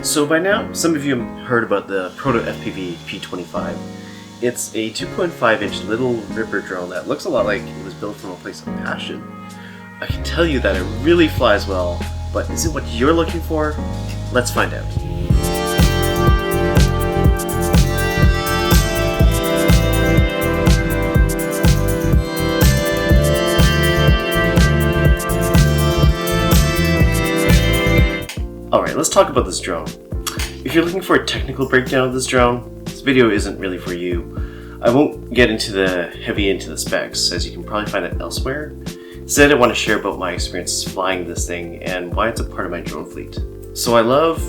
So by now, some of you have heard about the ProtoFPV P25. It's a 2.5-inch little ripper drone that looks a lot like it was built from a place of passion. I can tell you that it really flies well, but is it what you're looking for? Let's find out. Alright, let's talk about this drone. If you're looking for a technical breakdown of this drone, this video isn't really for you. I won't get into the specs, as you can probably find it elsewhere. Instead, I want to share about my experiences flying this thing and why it's a part of my drone fleet. So I love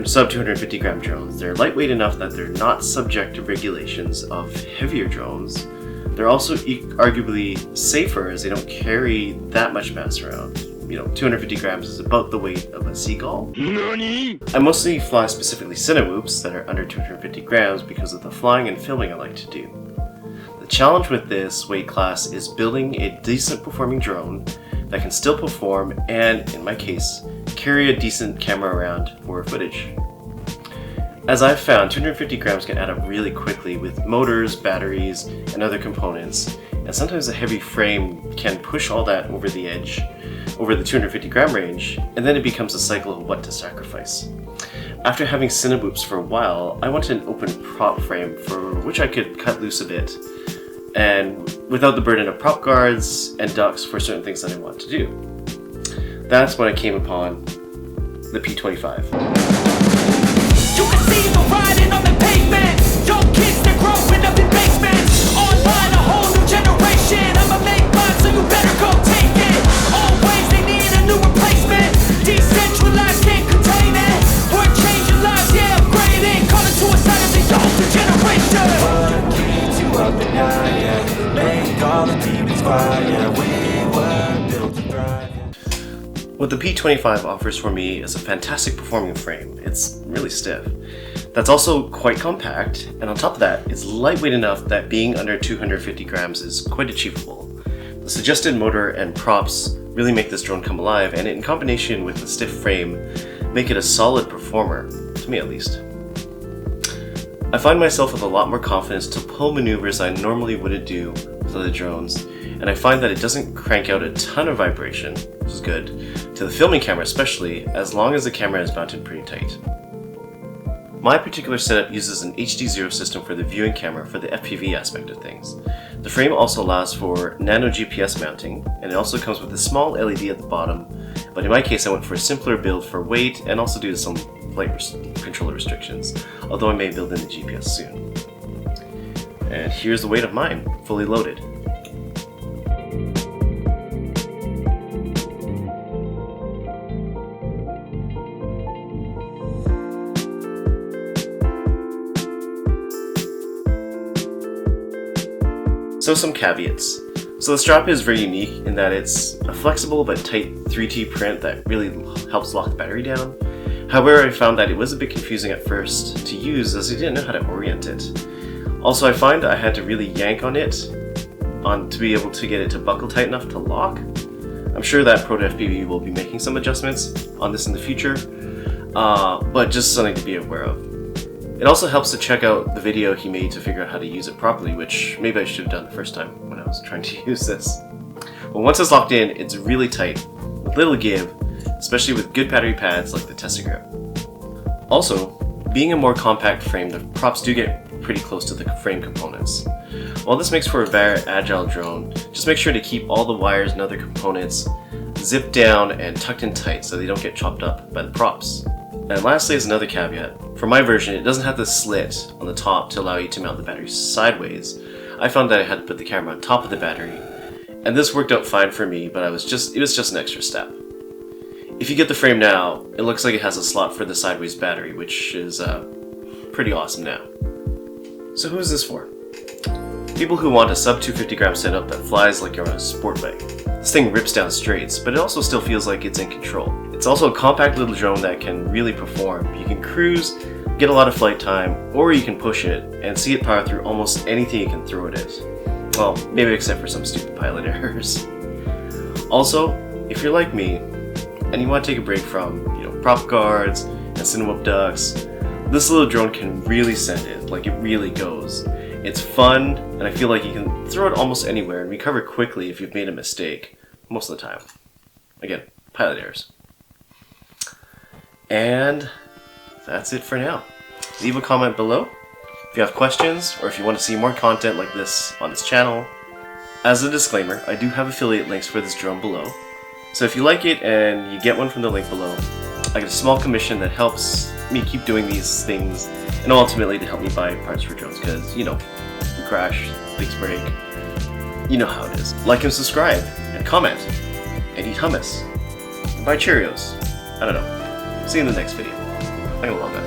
sub 250 gram drones. They're lightweight enough that they're not subject to regulations of heavier drones. They're also arguably safer as they don't carry that much mass around. 250 grams is about the weight of a seagull. NANI? I mostly fly specifically Cinewhoops that are under 250 grams because of the flying and filming I like to do. The challenge with this weight class is building a decent performing drone that can still perform and, in my case, carry a decent camera around for footage. As I've found, 250 grams can add up really quickly with motors, batteries, and other components, and sometimes a heavy frame can push all that over the edge, over the 250 gram range, and then it becomes a cycle of what to sacrifice. After having Cinewhoops for a while, I wanted an open prop frame for which I could cut loose a bit, and without the burden of prop guards and ducts for certain things that I want to do. That's when I came upon the P25. You can see them riding on the pavement. Young kids, they're growing up in basements. Online, a whole new generation. I'ma make mine, so you better go take it. Always, they need a new replacement. Decentralized, can't contain it. We're changing lives, yeah, upgrading. Calling suicide of the older generation. What keeps you up at night, yeah? Make all the demons quiet, yeah. We were built to thrive, yeah. What the P25 offers for me is a fantastic performing frame. It's really stiff. That's also quite compact, and on top of that, it's lightweight enough that being under 250 grams is quite achievable. The suggested motor and props really make this drone come alive, and in combination with the stiff frame, make it a solid performer, to me at least. I find myself with a lot more confidence to pull maneuvers I normally wouldn't do with other drones, and I find that it doesn't crank out a ton of vibration, which is good, to the filming camera especially, as long as the camera is mounted pretty tight. My particular setup uses an HD0 system for the viewing camera for the FPV aspect of things. The frame also allows for nano GPS mounting, and it also comes with a small LED at the bottom, but in my case I went for a simpler build for weight and also due to some flight controller restrictions, although I may build in the GPS soon. And here's the weight of mine, fully loaded. So some caveats. So the strap is very unique in that it's a flexible but tight 3T print that really helps lock the battery down. However, I found that it was a bit confusing at first to use as I didn't know how to orient it. Also, I find I had to really yank on it to be able to get it to buckle tight enough to lock. I'm sure that ProtoFPV will be making some adjustments on this in the future, but just something to be aware of. It also helps to check out the video he made to figure out how to use it properly, which maybe I should have done the first time when I was trying to use this. Well, once it's locked in, it's really tight, with little give, especially with good battery pads like the Tesla Grip. Also, being a more compact frame, the props do get pretty close to the frame components. While this makes for a very agile drone, just make sure to keep all the wires and other components zipped down and tucked in tight so they don't get chopped up by the props. And lastly, as another caveat, for my version, it doesn't have the slit on the top to allow you to mount the battery sideways. I found that I had to put the camera on top of the battery, and this worked out fine for me, but it was just an extra step. If you get the frame now, it looks like it has a slot for the sideways battery, which is pretty awesome now. So who is this for? People who want a sub 250 gram setup that flies like you're on a sport bike. This thing rips down straights, but it also still feels like it's in control. It's also a compact little drone that can really perform. You can cruise, get a lot of flight time, or you can push it and see it power through almost anything you can throw at it. Well, maybe except for some stupid pilot errors. Also, if you're like me, and you want to take a break from, prop guards and Cinewhoop ducks, this little drone can really send it, like it really goes. It's fun, and I feel like you can throw it almost anywhere and recover quickly if you've made a mistake, most of the time. Again, pilot errors. And that's it for now. Leave a comment below if you have questions, or if you want to see more content like this on this channel. As a disclaimer, I do have affiliate links for this drone below, so if you like it and you get one from the link below, I get a small commission that helps me keep doing these things, and ultimately to help me buy parts for drones, because, you know, we crash, things break, you know how it is. Like and subscribe, and comment, and eat hummus, and buy Cheerios. I don't know. See you in the next video. I'm gonna love that.